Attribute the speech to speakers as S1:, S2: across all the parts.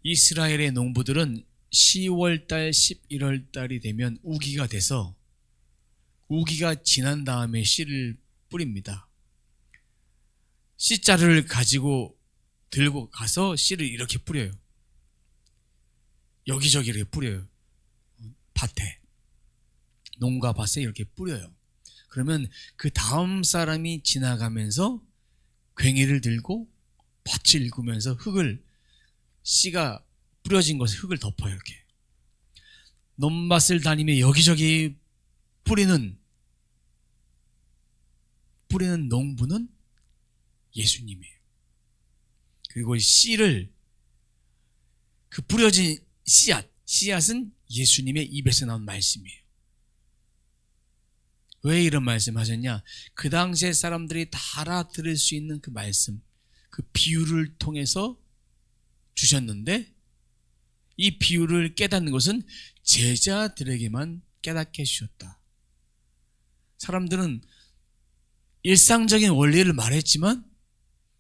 S1: 이스라엘의 농부들은 10월달, 11월달이 되면 우기가 돼서 우기가 지난 다음에 씨를 뿌립니다. 씨자루를 가지고 들고 가서 씨를 이렇게 뿌려요. 여기저기 이렇게 뿌려요. 밭에, 농가 밭에 이렇게 뿌려요. 그러면 그 다음 사람이 지나가면서 괭이를 들고 밭을 일구면서 씨가 뿌려진 것에 흙을 덮어요. 이렇게 논밭을 다니며 여기저기 뿌리는 농부는 예수님이에요. 그리고 씨를, 그 뿌려진 씨앗은 예수님의 입에서 나온 말씀이에요. 왜 이런 말씀 하셨냐? 그 당시에 사람들이 다 알아들을 수 있는 그 말씀, 그 비유를 통해서 주셨는데, 이 비유를 깨닫는 것은 제자들에게만 깨닫게 해주셨다. 사람들은 일상적인 원리를 말했지만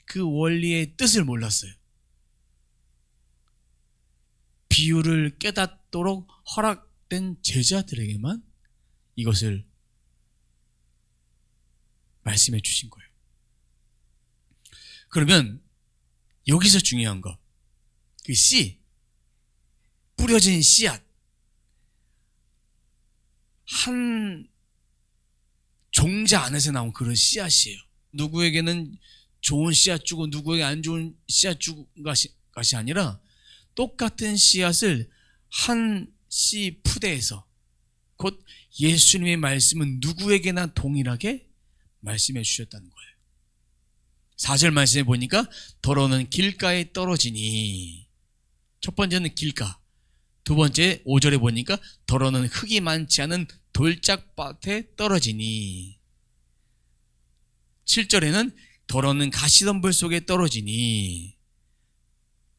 S1: 그 원리의 뜻을 몰랐어요. 비유를 깨닫도록 허락된 제자들에게만 이것을 말씀해 주신 거예요. 그러면 여기서 중요한 거, 그 뿌려진 씨앗, 한 종자 안에서 나온 그런 씨앗이에요. 누구에게는 좋은 씨앗 주고 누구에게 안 좋은 씨앗 주고 것이 아니라 똑같은 씨앗을 한 씨 푸대에서, 곧 예수님의 말씀은 누구에게나 동일하게 말씀해 주셨다는 거예요. 4절 말씀에 보니까 더러는 길가에 떨어지니, 첫 번째는 길가, 두 번째 5절에 보니까 더러는 흙이 많지 않은 돌짝밭에 떨어지니, 7절에는 더러는 가시덤불 속에 떨어지니,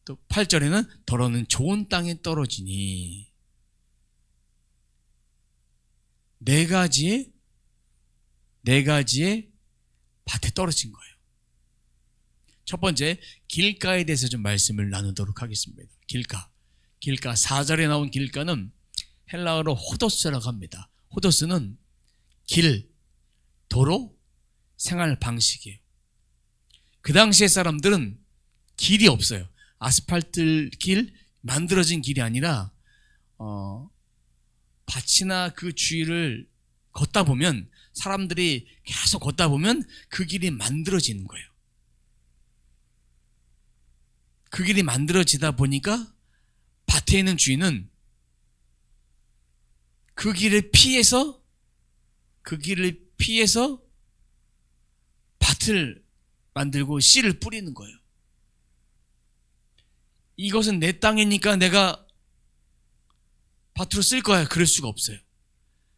S1: 또 8절에는 더러는 좋은 땅에 떨어지니, 네 가지의 밭에 떨어진 거예요. 첫 번째, 길가에 대해서 좀 말씀을 나누도록 하겠습니다. 길가 4절에 나온 길가는 헬라어로 호도스라고 합니다. 호도스는 길, 도로, 생활 방식이에요. 그 당시의 사람들은 길이 없어요. 아스팔트 길, 만들어진 길이 아니라 밭이나 그 주위를 걷다 보면, 사람들이 계속 걷다 보면 그 길이 만들어지는 거예요. 그 길이 만들어지다 보니까 밭에 있는 주인은 그 길을 피해서 밭을 만들고 씨를 뿌리는 거예요. 이것은 내 땅이니까 내가 밭으로 쓸 거야, 그럴 수가 없어요.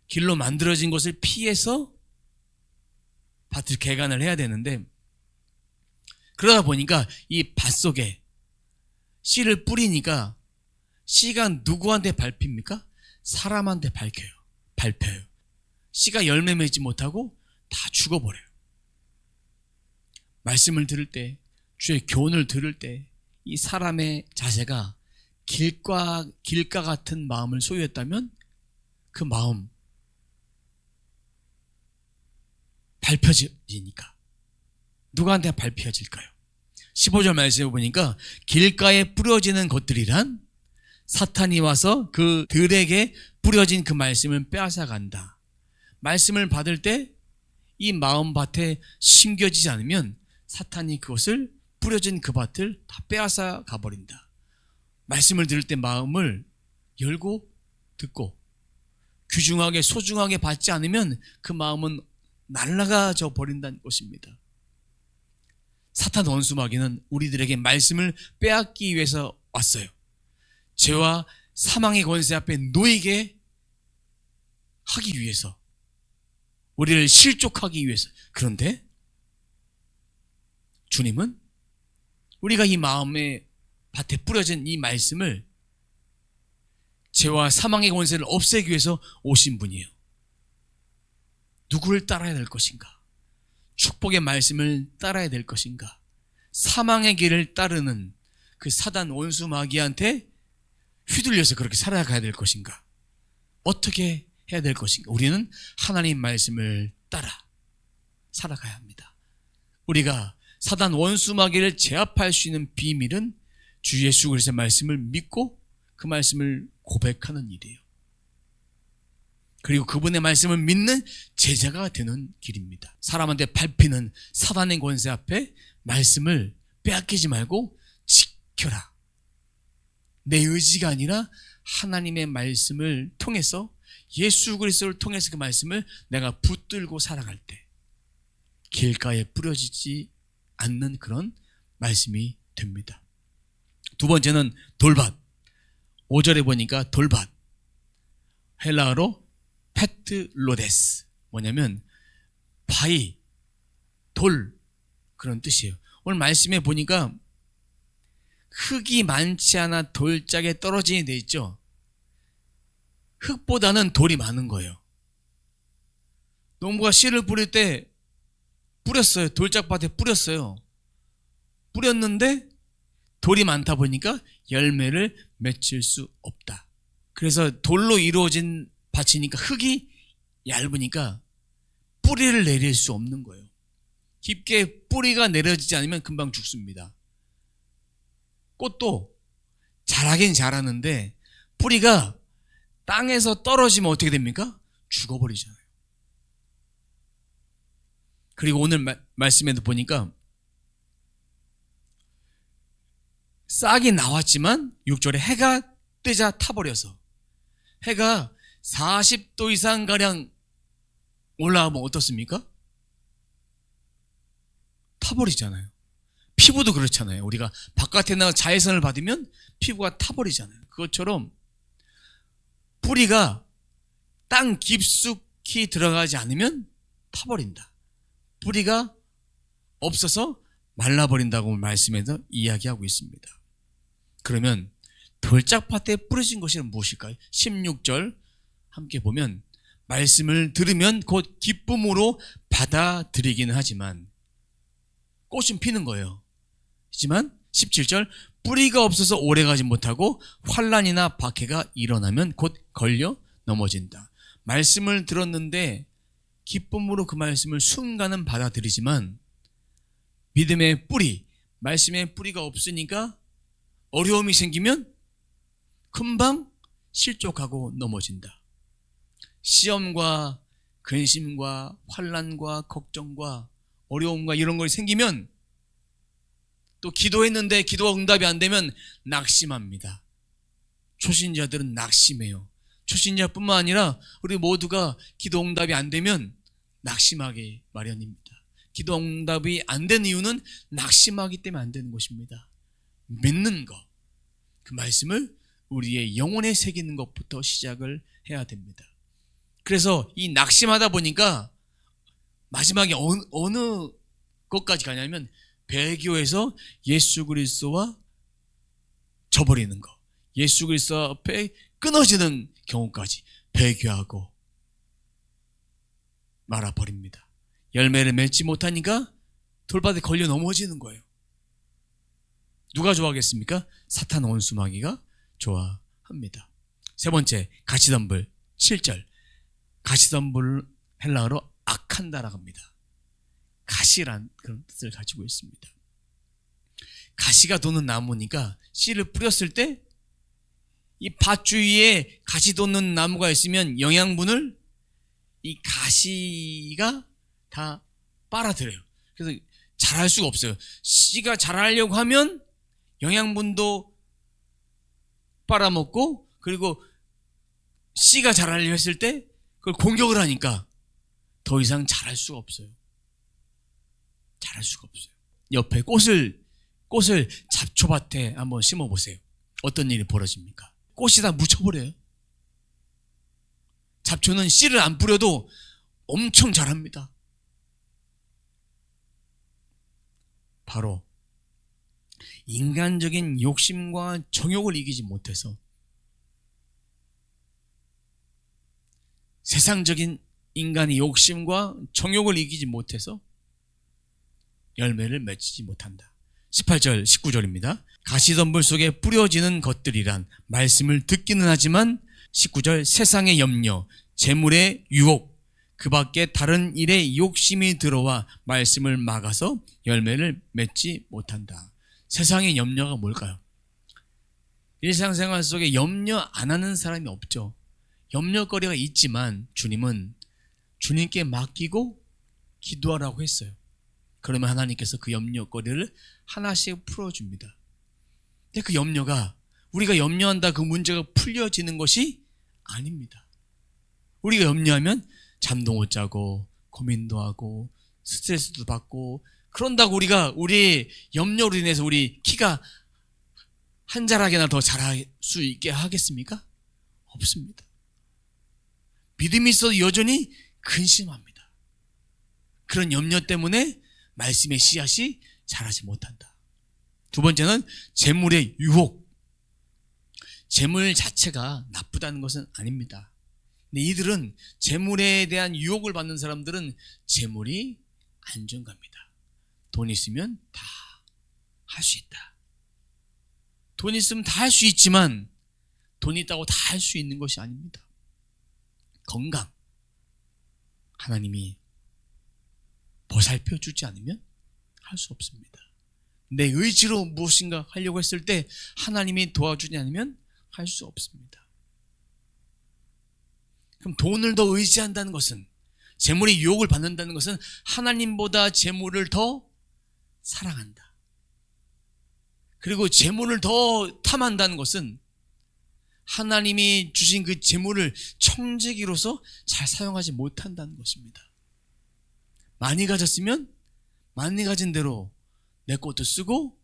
S1: 길로 만들어진 것을 피해서 밭을 개간을 해야 되는데, 그러다 보니까 이 밭 속에 씨를 뿌리니까 씨가 누구한테 밟힙니까? 사람한테 밟혀요. 씨가 열매 맺지 못하고 다 죽어버려요. 말씀을 들을 때, 주의 교훈을 들을 때 이 사람의 자세가 길가 같은 마음을 소유했다면 그 마음 밟혀지니까 누구한테 밟혀질까요? 15절 말씀에 보니까 길가에 뿌려지는 것들이란 사탄이 와서 그들에게 뿌려진 그 말씀을 빼앗아 간다. 말씀을 받을 때 이 마음밭에 심겨지지 않으면 사탄이 그것을, 뿌려진 그 밭을 다 빼앗아 가버린다. 말씀을 들을 때 마음을 열고 듣고 귀중하게 소중하게 받지 않으면 그 마음은 날아가져 버린다는 것입니다. 사탄 원수마귀는 우리들에게 말씀을 빼앗기 위해서 왔어요. 죄와 사망의 권세 앞에 놓이게 하기 위해서, 우리를 실족하기 위해서. 그런데 주님은 우리가 이 마음의 밭에 뿌려진 이 말씀을, 죄와 사망의 권세를 없애기 위해서 오신 분이에요. 누구를 따라야 될 것인가? 축복의 말씀을 따라야 될 것인가? 사망의 길을 따르는 그 사단 원수 마귀한테 휘둘려서 그렇게 살아가야 될 것인가? 어떻게 해야 될 것인가? 우리는 하나님 말씀을 따라 살아가야 합니다. 우리가 사단 원수 마귀를 제압할 수 있는 비밀은 주 예수 그리스도의 말씀을 믿고 그 말씀을 고백하는 일이에요. 그리고 그분의 말씀을 믿는 제자가 되는 길입니다. 사람한테 밟히는 사단의 권세 앞에 말씀을 빼앗기지 말고 지켜라. 내 의지가 아니라 하나님의 말씀을 통해서, 예수 그리스도를 통해서 그 말씀을 내가 붙들고 살아갈 때 길가에 뿌려지지 않는 그런 말씀이 됩니다. 두 번째는 돌밭. 5절에 보니까 돌밭, 헬라어로 페트로데스, 뭐냐면 바위, 돌, 그런 뜻이에요. 오늘 말씀에 보니까 흙이 많지 않아 돌짝에 떨어지게 돼 있죠. 흙보다는 돌이 많은 거예요. 농부가 씨를 뿌릴 때 뿌렸어요. 돌짝밭에 뿌렸어요. 뿌렸는데 돌이 많다 보니까 열매를 맺을 수 없다. 그래서 돌로 이루어진 밭이니까 흙이 얇으니까 뿌리를 내릴 수 없는 거예요. 깊게 뿌리가 내려지지 않으면 금방 죽습니다. 꽃도 자라긴 자라는데 뿌리가 땅에서 떨어지면 어떻게 됩니까? 죽어버리잖아요. 그리고 오늘 말씀에도 보니까 싹이 나왔지만 6절에 해가 뜨자 타버려서, 해가 40도 이상 가량 올라가면 어떻습니까? 타버리잖아요. 피부도 그렇잖아요. 우리가 바깥에 나가 자외선을 받으면 피부가 타버리잖아요. 그것처럼 뿌리가 땅 깊숙이 들어가지 않으면 타버린다. 뿌리가 없어서 말라버린다고 말씀에서 이야기하고 있습니다. 그러면 돌짝밭에 뿌려진 것이 무엇일까요? 16절 함께 보면, 말씀을 들으면 곧 기쁨으로 받아들이기는 하지만, 꽃은 피는 거예요. 하지만 17절, 뿌리가 없어서 오래가지 못하고 환난이나 박해가 일어나면 곧 걸려 넘어진다. 말씀을 들었는데 기쁨으로 그 말씀을 순간은 받아들이지만 믿음의 뿌리, 말씀의 뿌리가 없으니까 어려움이 생기면 금방 실족하고 넘어진다. 시험과 근심과 환난과 걱정과 어려움과 이런 걸 생기면, 또 기도했는데 기도가 응답이 안 되면 낙심합니다. 초신자들은 낙심해요. 초신자뿐만 아니라 우리 모두가 기도 응답이 안 되면 낙심하기 마련입니다. 기도 응답이 안 된 이유는 낙심하기 때문에 안 되는 것입니다. 믿는 것, 그 말씀을 우리의 영혼에 새기는 것부터 시작을 해야 됩니다. 그래서 이 낙심하다 보니까 마지막에 어느 것까지 가냐면 배교에서 예수 그리스도와 져버리는 것, 예수 그리스도 앞에 끊어지는 경우까지 배교하고 말아버립니다. 열매를 맺지 못하니까 돌밭에 걸려 넘어지는 거예요. 누가 좋아하겠습니까? 사탄 원수마귀가 좋아합니다. 세 번째, 가시덤불. 7절, 가시덤불 헬라어로 아칸다라고 합니다. 가시란 그런 뜻을 가지고 있습니다. 가시가 도는 나무니까 씨를 뿌렸을 때 이 밭 주위에 가시 돋는 나무가 있으면 영양분을 이 가시가 다 빨아들여요. 그래서 자랄 수가 없어요. 씨가 자라려고 하면 영양분도 빨아먹고, 그리고 씨가 자라려고 했을 때 그걸 공격을 하니까 더 이상 자랄 수가 없어요. 자랄 수가 없어요. 옆에 꽃을 잡초밭에 한번 심어보세요. 어떤 일이 벌어집니까? 꽃이 다 묻혀버려요. 잡초는 씨를 안 뿌려도 엄청 자랍니다. 바로 인간적인 욕심과 정욕을 이기지 못해서, 세상적인 인간의 욕심과 정욕을 이기지 못해서 열매를 맺지 못한다. 18절 19절입니다. 가시덤불 속에 뿌려지는 것들이란 말씀을 듣기는 하지만 19절 세상의 염려, 재물의 유혹, 그 밖에 다른 일에 욕심이 들어와 말씀을 막아서 열매를 맺지 못한다. 세상의 염려가 뭘까요? 일상생활 속에 염려 안 하는 사람이 없죠. 염려거리가 있지만 주님은 주님께 맡기고 기도하라고 했어요. 그러면 하나님께서 그 염려거리를 하나씩 풀어줍니다. 근데 그 염려가 우리가 염려한다 그 문제가 풀려지는 것이 아닙니다. 우리가 염려하면 잠도 못 자고 고민도 하고 스트레스도 받고 그런다고 우리가 우리 염려로 인해서 우리 키가 한 자락이나 더 자랄 수 있게 하겠습니까? 없습니다. 믿음이 있어도 여전히 근심합니다. 그런 염려 때문에 말씀의 씨앗이 자라지 못한다. 두 번째는 재물의 유혹. 재물 자체가 나쁘다는 것은 아닙니다. 근데 이들은 재물에 대한 유혹을 받는 사람들은 재물이 안정갑니다. 돈 있으면 다 할 수 있다. 돈 있으면 다 할 수 있지만 돈 있다고 다 할 수 있는 것이 아닙니다. 건강, 하나님이 보살펴 주지 않으면 할 수 없습니다. 내 의지로 무엇인가 하려고 했을 때 하나님이 도와주지 않으면 할 수 없습니다. 그럼 돈을 더 의지한다는 것은, 재물의 유혹을 받는다는 것은 하나님보다 재물을 더 사랑한다. 그리고 재물을 더 탐한다는 것은 하나님이 주신 그 재물을 청지기로서 잘 사용하지 못한다는 것입니다. 많이 가졌으면 많이 가진 대로 내 것도 쓰고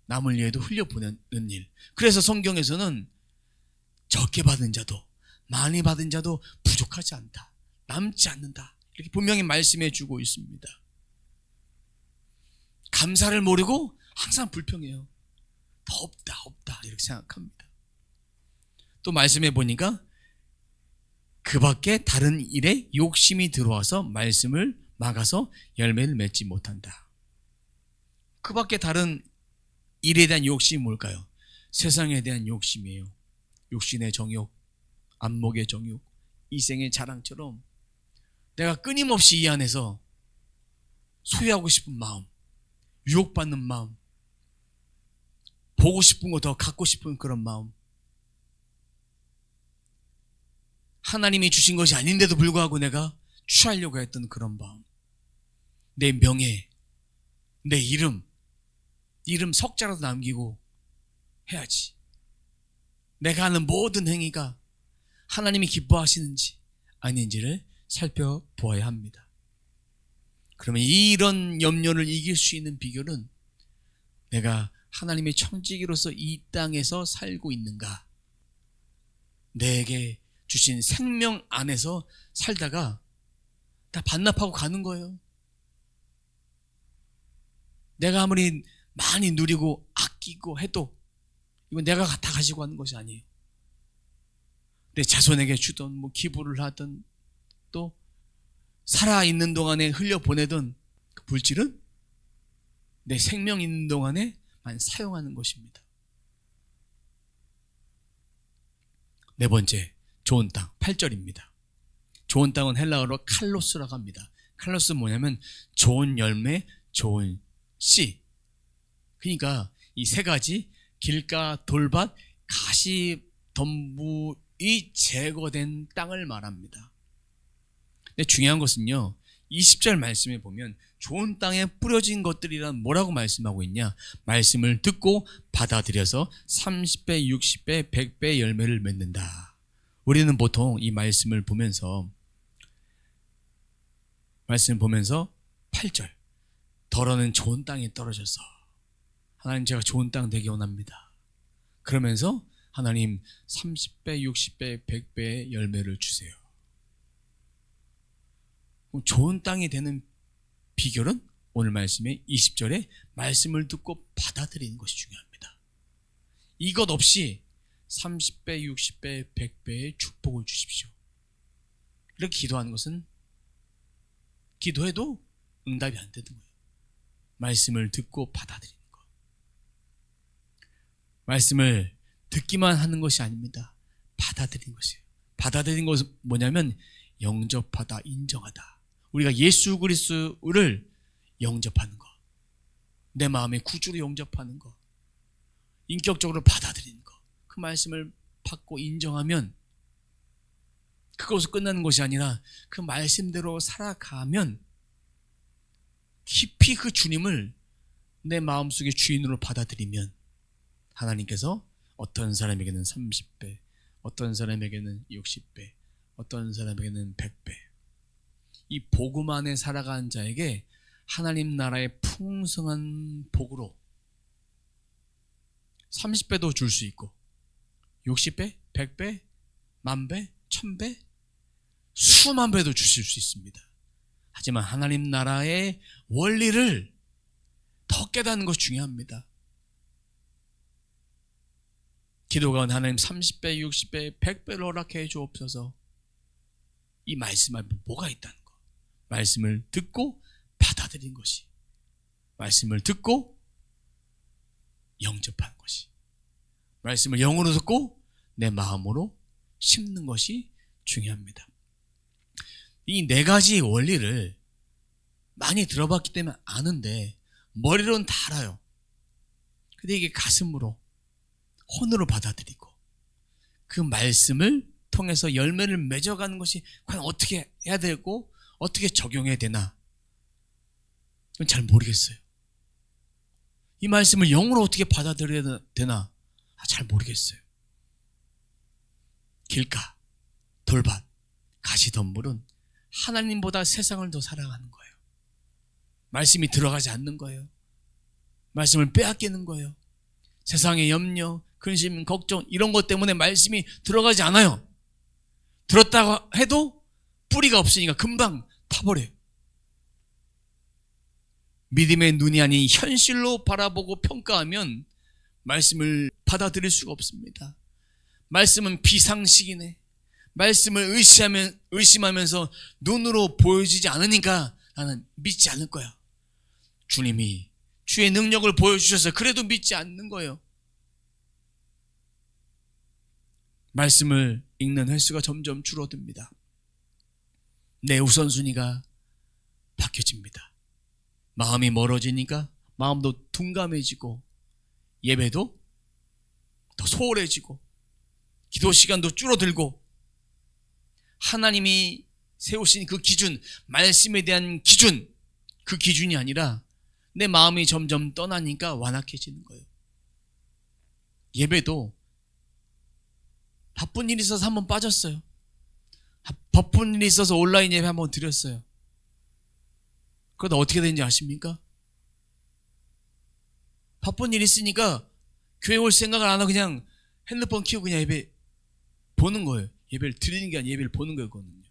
S1: 남을 위해도 흘려보내는 일. 그래서 성경에서는 적게 받은 자도 많이 받은 자도 부족하지 않다, 남지 않는다, 이렇게 분명히 말씀해 주고 있습니다. 감사를 모르고 항상 불평해요. 더 없다 이렇게 생각합니다. 또 말씀해 보니까 그 밖에 다른 일에 욕심이 들어와서 말씀을 막아서 열매를 맺지 못한다. 그 밖에 다른 일에 대한 욕심이 뭘까요? 세상에 대한 욕심이에요. 육신의 정욕, 안목의 정욕, 이생의 자랑처럼 내가 끊임없이 이 안에서 소유하고 싶은 마음, 유혹받는 마음, 보고 싶은 거 더 갖고 싶은 그런 마음, 하나님이 주신 것이 아닌데도 불구하고 내가 취하려고 했던 그런 마음, 내 명예, 내 이름 석자라도 남기고 해야지. 내가 하는 모든 행위가 하나님이 기뻐하시는지 아닌지를 살펴보아야 합니다. 그러면 이런 염려를 이길 수 있는 비결은 내가 하나님의 청지기로서 이 땅에서 살고 있는가, 내게 주신 생명 안에서 살다가 다 반납하고 가는 거예요. 내가 아무리 많이 누리고 아끼고 해도 이건 내가 다 가지고 가는 것이 아니에요. 내 자손에게 주던 뭐 기부를 하든 또 살아있는 동안에 흘려보내던 그 물질은 내 생명 있는 동안에만 사용하는 것입니다. 네 번째, 좋은 땅, 8절입니다. 좋은 땅은 헬라어로 칼로스라고 합니다. 칼로스는 뭐냐면 좋은 열매, 좋은 씨. 그러니까 이 세 가지, 길가, 돌밭, 가시덤불이 제거된 땅을 말합니다. 근데 중요한 것은요, 20절 말씀에 보면 좋은 땅에 뿌려진 것들이란 뭐라고 말씀하고 있냐? 말씀을 듣고 받아들여서 30배, 60배, 100배 열매를 맺는다. 우리는 보통 이 말씀을 보면서 8절, 더러는 좋은 땅에 떨어져서 하나님, 제가 좋은 땅 되기 원합니다. 그러면서 하나님 30배, 60배, 100배의 열매를 주세요. 좋은 땅이 되는 비결은 오늘 말씀의 20절에 말씀을 듣고 받아들이는 것이 중요합니다. 이것 없이 30배, 60배, 100배의 축복을 주십시오, 이렇게 기도하는 것은 기도해도 응답이 안 되는 거예요. 말씀을 듣고 받아들이는 것. 말씀을 듣기만 하는 것이 아닙니다. 받아들인 것이에요. 받아들인 것은 뭐냐면 영접하다, 인정하다. 우리가 예수 그리스도를 영접하는 거, 내 마음의 구주로 영접하는 거, 인격적으로 받아들이는 거, 그 말씀을 받고 인정하면 그것으로 끝나는 것이 아니라 그 말씀대로 살아가면 깊이 그 주님을 내 마음속에 주인으로 받아들이면 하나님께서 어떤 사람에게는 30배, 어떤 사람에게는 60배, 어떤 사람에게는 100배, 이 복음 안에 살아가는 자에게 하나님 나라의 풍성한 복으로 30배도 줄 수 있고 60배, 100배, 10,000배, 1000배, 수만 배도 주실 수 있습니다. 하지만 하나님 나라의 원리를 더 깨닫는 것이 중요합니다. 기도가 하나님 30배, 60배, 100배를 허락해 주옵소서. 이 말씀 앞에 뭐가 있다는 거. 말씀을 듣고 받아들인 것이, 말씀을 듣고 영접하는 것이, 말씀을 영으로 듣고 내 마음으로 심는 것이 중요합니다. 이 네 가지 원리를 많이 들어봤기 때문에 아는데 머리로는 다 알아요. 근데 이게 가슴으로, 혼으로 받아들이고 그 말씀을 통해서 열매를 맺어가는 것이 과연 어떻게 해야 되고 어떻게 적용해야 되나, 그건 잘 모르겠어요. 이 말씀을 영으로 어떻게 받아들여야 되나, 잘 모르겠어요. 길가, 돌밭, 가시덤불은 하나님보다 세상을 더 사랑하는 거예요. 말씀이 들어가지 않는 거예요. 말씀을 빼앗기는 거예요. 세상의 염려, 근심, 걱정 이런 것 때문에 말씀이 들어가지 않아요. 들었다고 해도 뿌리가 없으니까 금방 타버려요. 믿음의 눈이 아닌 현실로 바라보고 평가하면 말씀을 받아들일 수가 없습니다. 말씀은 비상식이네. 말씀을 의심하면서 눈으로 보여지지 않으니까 나는 믿지 않을 거야. 주님이 주의 능력을 보여주셔서 그래도 믿지 않는 거예요. 말씀을 읽는 횟수가 점점 줄어듭니다. 내 우선순위가 바뀌어집니다. 마음이 멀어지니까 마음도 둔감해지고 예배도 더 소홀해지고 기도 시간도 줄어들고 하나님이 세우신 그 기준, 말씀에 대한 기준, 그 기준이 아니라 내 마음이 점점 떠나니까 완악해지는 거예요. 예배도 바쁜 일이 있어서 한번 빠졌어요. 바쁜 일이 있어서 온라인 예배 한번 드렸어요. 그러다 어떻게 되는지 아십니까? 바쁜 일이 있으니까 교회 올 생각을 안 하고 그냥 핸드폰 켜고 그냥 예배 보는 거예요. 예배를 드리는 게 아니라 예배를 보는 거거든요.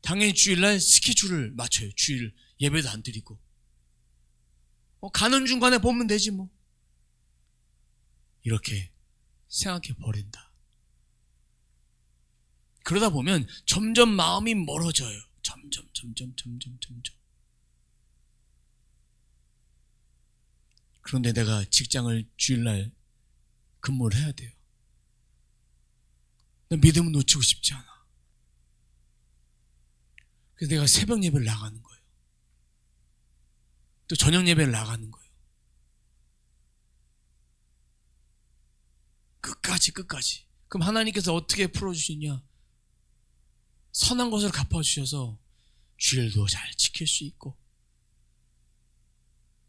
S1: 당연히 주일날 스케줄을 맞춰요. 주일 예배도 안 드리고 가는 중간에 보면 되지 뭐. 이렇게 생각해 버린다. 그러다 보면 점점 마음이 멀어져요. 점점. 그런데 내가 직장을 주일날 근무를 해야 돼요. 믿음은 놓치고 싶지 않아. 그래서 내가 새벽 예배를 나가는 거예요. 또 저녁 예배를 나가는 거예요. 끝까지. 그럼 하나님께서 어떻게 풀어주시냐? 선한 것을 갚아주셔서 주일도 잘 지킬 수 있고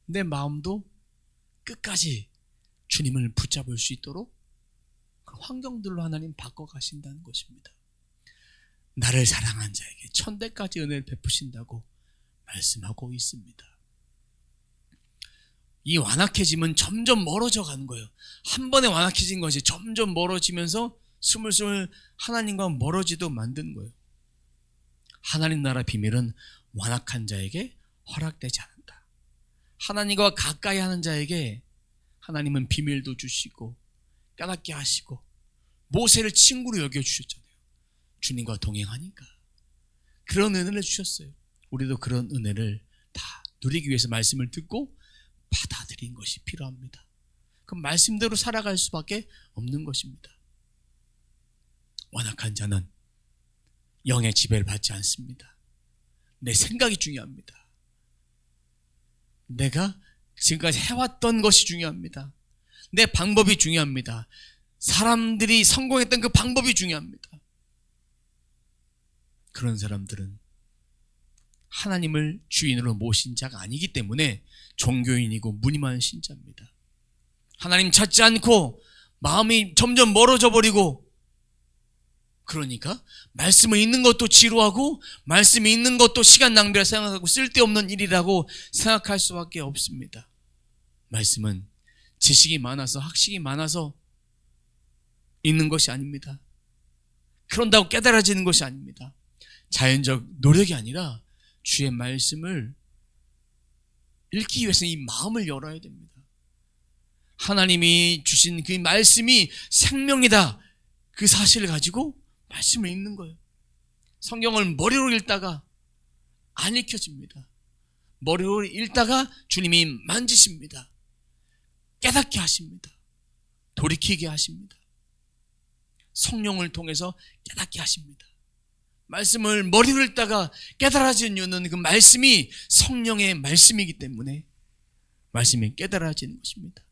S1: 내 마음도 끝까지 주님을 붙잡을 수 있도록 그 환경들로 하나님 바꿔가신다는 것입니다. 나를 사랑한 자에게 천대까지 은혜를 베푸신다고 말씀하고 있습니다. 이 완악해짐은 점점 멀어져 가는 거예요. 한 번에 완악해진 것이 점점 멀어지면서 스물스물 하나님과 멀어지도 만드는 거예요. 하나님 나라 비밀은 완악한 자에게 허락되지 않는다. 하나님과 가까이 하는 자에게 하나님은 비밀도 주시고 깨닫게 하시고 모세를 친구로 여겨주셨잖아요. 주님과 동행하니까 그런 은혜를 주셨어요. 우리도 그런 은혜를 다 누리기 위해서 말씀을 듣고 받아들인 것이 필요합니다. 그 말씀대로 살아갈 수밖에 없는 것입니다. 완악한 자는 영의 지배를 받지 않습니다. 내 생각이 중요합니다. 내가 지금까지 해왔던 것이 중요합니다. 내 방법이 중요합니다. 사람들이 성공했던 그 방법이 중요합니다. 그런 사람들은 하나님을 주인으로 모신 자가 아니기 때문에 종교인이고 무늬만 신자입니다. 하나님 찾지 않고 마음이 점점 멀어져 버리고, 그러니까 말씀을 읽는 것도 지루하고 말씀이 읽는 것도 시간 낭비라 생각하고 쓸데없는 일이라고 생각할 수밖에 없습니다. 말씀은 지식이 많아서 학식이 많아서 읽는 것이 아닙니다. 그런다고 깨달아지는 것이 아닙니다. 자연적 노력이 아니라 주의 말씀을 읽기 위해서는 이 마음을 열어야 됩니다. 하나님이 주신 그 말씀이 생명이다, 그 사실을 가지고 말씀을 읽는 거예요. 성경을 머리로 읽다가 안 읽혀집니다. 머리로 읽다가 주님이 만지십니다. 깨닫게 하십니다. 돌이키게 하십니다. 성령을 통해서 깨닫게 하십니다. 말씀을 머리로 읽다가 깨달아지는 이유는 그 말씀이 성령의 말씀이기 때문에 말씀이 깨달아지는 것입니다.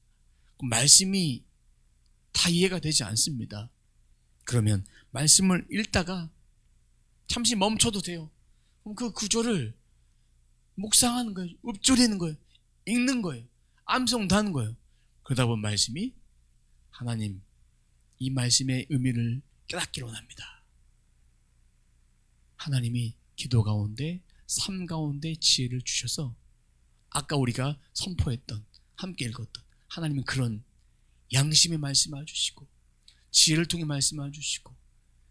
S1: 그 말씀이 다 이해가 되지 않습니다. 그러면 말씀을 읽다가 잠시 멈춰도 돼요. 그럼 그 구절을 묵상하는 거예요. 읊조리는 거예요. 읽는 거예요. 암송도 하는 거예요. 그러다 보면 말씀이, 하나님, 이 말씀의 의미를 깨닫기를 원합니다. 하나님이 기도 가운데, 삶 가운데 지혜를 주셔서 아까 우리가 선포했던, 함께 읽었던 하나님은 그런 양심의 말씀을 주시고 지혜를 통해 말씀을 주시고,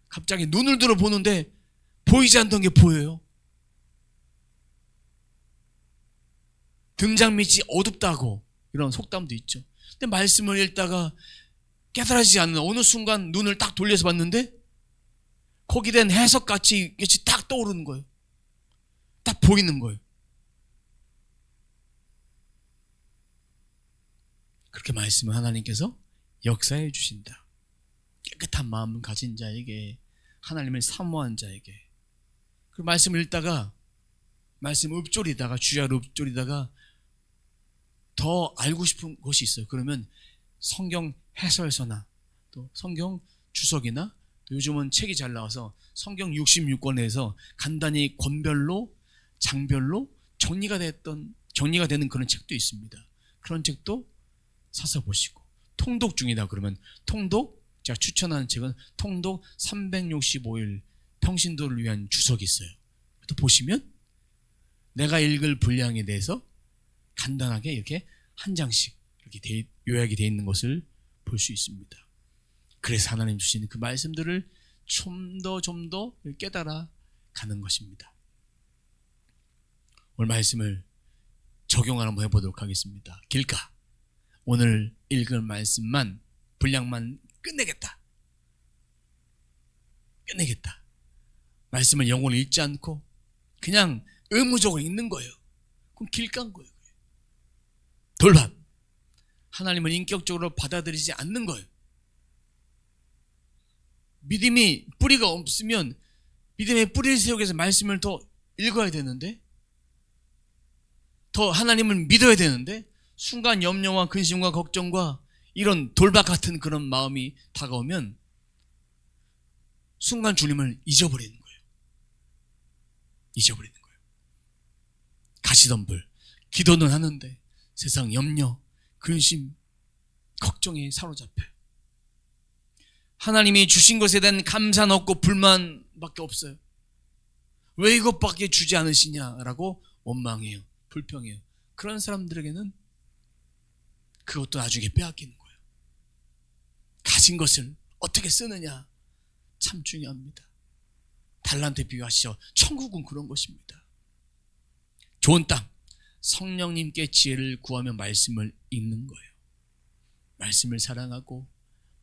S1: 갑자기 눈을 들어 보는데 보이지 않던 게 보여요. 등잔 밑이 어둡다고 이런 속담도 있죠. 근데 말씀을 읽다가 깨달아지지 않는 어느 순간 눈을 딱 돌려서 봤는데 거기에 대한 해석같이 딱 떠오르는 거예요. 딱 보이는 거예요. 그렇게 말씀을 하나님께서 역사해 주신다. 깨끗한 마음을 가진 자에게, 하나님을 사모한 자에게. 그 말씀을 읽다가, 말씀 읊조리다가, 주야로 읊조리다가 더 알고 싶은 것이 있어요. 그러면 성경 해설서나 또 성경 주석이나, 또 요즘은 책이 잘 나와서 성경 66권에서 간단히 권별로, 장별로 정리가 되는 그런 책도 있습니다. 그런 책도 사서 보시고, 통독 중이다 그러면 통독, 제가 추천하는 책은 통독 365일 평신도를 위한 주석이 있어요. 또 보시면 내가 읽을 분량에 대해서 간단하게 이렇게 한 장씩 이렇게 요약이 되어 있는 것을 볼 수 있습니다. 그래서 하나님 주시는 그 말씀들을 좀 더 깨달아 가는 것입니다. 오늘 말씀을 적용을 한번 해보도록 하겠습니다. 길가, 오늘 읽은 말씀만, 분량만 끝내겠다. 말씀을 영혼을 읽지 않고 그냥 의무적으로 읽는 거예요. 그럼 길가인 거예요. 돌밥, 하나님을 인격적으로 받아들이지 않는 거예요. 믿음이 뿌리가 없으면 믿음의 뿌리를 세우기 위해서 말씀을 더 읽어야 되는데, 더 하나님을 믿어야 되는데, 순간 염려와 근심과 걱정과 이런 돌박 같은 그런 마음이 다가오면 순간 주님을 잊어버리는 거예요. 가시덤불, 기도는 하는데 세상 염려, 근심, 걱정에 사로잡혀요. 하나님이 주신 것에 대한 감사는 없고 불만밖에 없어요. 왜 이것밖에 주지 않으시냐라고 원망해요. 불평해요. 그런 사람들에게는 그것도 나중에 빼앗기는 거예요. 가진 것을 어떻게 쓰느냐 참 중요합니다. 달란트 비유하시죠. 천국은 그런 것입니다. 좋은 땅, 성령님께 지혜를 구하며 말씀을 읽는 거예요. 말씀을 사랑하고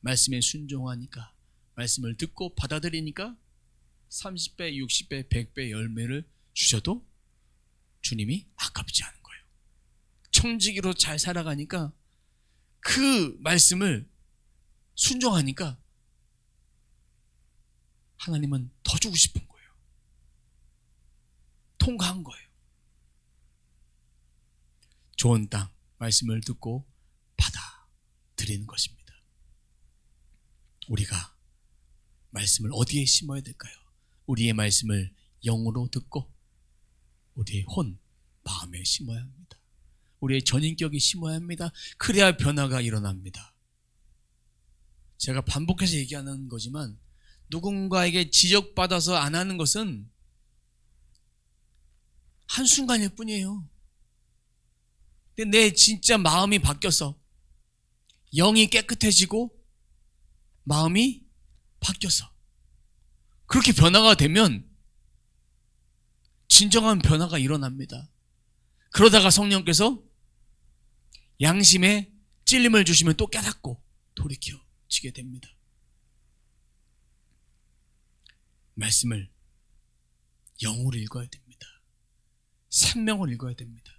S1: 말씀에 순종하니까, 말씀을 듣고 받아들이니까 30배, 60배, 100배 열매를 주셔도 주님이 아깝지 않은 거예요. 청지기로 잘 살아가니까 그 말씀을 순종하니까 하나님은 더 주고 싶은 거예요. 통과한 거예요. 좋은 땅 말씀을 듣고 받아들이는 것입니다. 우리가 말씀을 어디에 심어야 될까요? 우리의 말씀을 영으로 듣고 우리의 혼, 마음에 심어야 합니다. 우리의 전인격이 심어야 합니다. 그래야 변화가 일어납니다. 제가 반복해서 얘기하는 거지만 누군가에게 지적받아서 안 하는 것은 한순간일 뿐이에요. 근데 내 진짜 마음이 바뀌어서 영이 깨끗해지고 마음이 바뀌어서 그렇게 변화가 되면 진정한 변화가 일어납니다. 그러다가 성령께서 양심에 찔림을 주시면 또 깨닫고 돌이켜지게 됩니다. 말씀을 영으로 읽어야 됩니다. 생명을 읽어야 됩니다.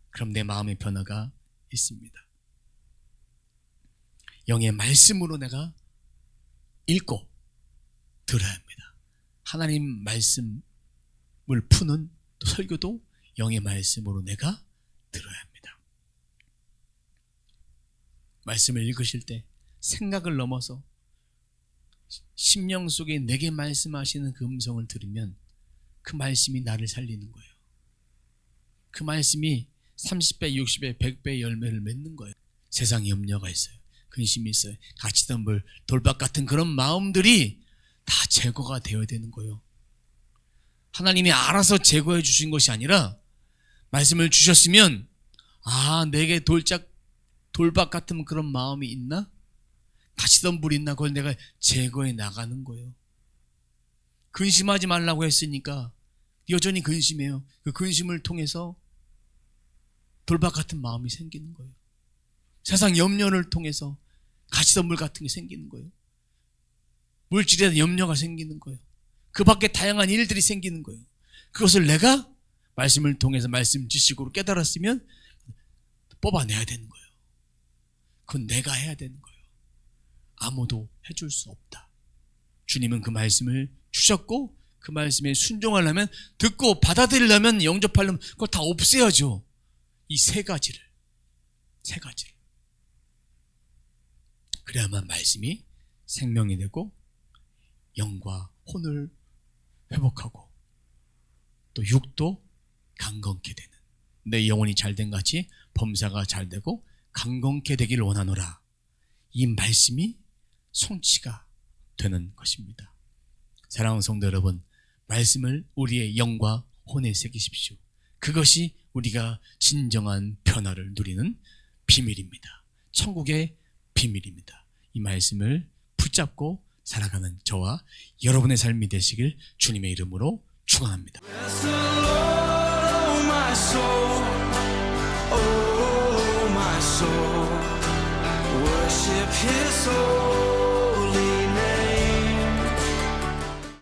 S1: 그럼 내 마음의 변화가 있습니다. 영의 말씀으로 내가 읽고 들어야 합니다. 하나님 말씀을 푸는 또 설교도 영의 말씀으로 내가 들어야 합니다. 말씀을 읽으실 때 생각을 넘어서 심령 속에 내게 말씀하시는 그 음성을 들으면 그 말씀이 나를 살리는 거예요. 그 말씀이 30배, 60배, 100배의 열매를 맺는 거예요. 세상에 염려가 있어요. 근심이 있어요. 가치덤불, 돌박 같은 그런 마음들이 다 제거가 되어야 되는 거예요. 하나님이 알아서 제거해 주신 것이 아니라 말씀을 주셨으면 내게 돌박 같은 그런 마음이 있나? 가시덤불이 있나? 그걸 내가 제거해 나가는 거예요. 근심하지 말라고 했으니까 여전히 근심해요. 그 근심을 통해서 돌박 같은 마음이 생기는 거예요. 세상 염려를 통해서 가시덤불 같은 게 생기는 거예요. 물질에 대한 염려가 생기는 거예요. 그 밖에 다양한 일들이 생기는 거예요. 그것을 내가 말씀을 통해서 말씀 지식으로 깨달았으면 뽑아내야 되는 거예요. 그건 내가 해야 되는 거예요. 아무도 해줄 수 없다. 주님은 그 말씀을 주셨고 그 말씀에 순종하려면, 듣고 받아들이려면, 영접하려면 그걸 다 없애야죠. 이 세 가지를. 그래야만 말씀이 생명이 되고 영과 혼을 회복하고 또 육도 강건케 되는, 내 영혼이 잘된 같이 범사가 잘되고 강건케 되기를 원하노라. 이 말씀이 성취가 되는 것입니다. 사랑하는 성도 여러분, 말씀을 우리의 영과 혼에 새기십시오. 그것이 우리가 진정한 변화를 누리는 비밀입니다. 천국의 비밀입니다. 이 말씀을 붙잡고 살아가는 저와 여러분의 삶이 되시길 주님의 이름으로 축원합니다.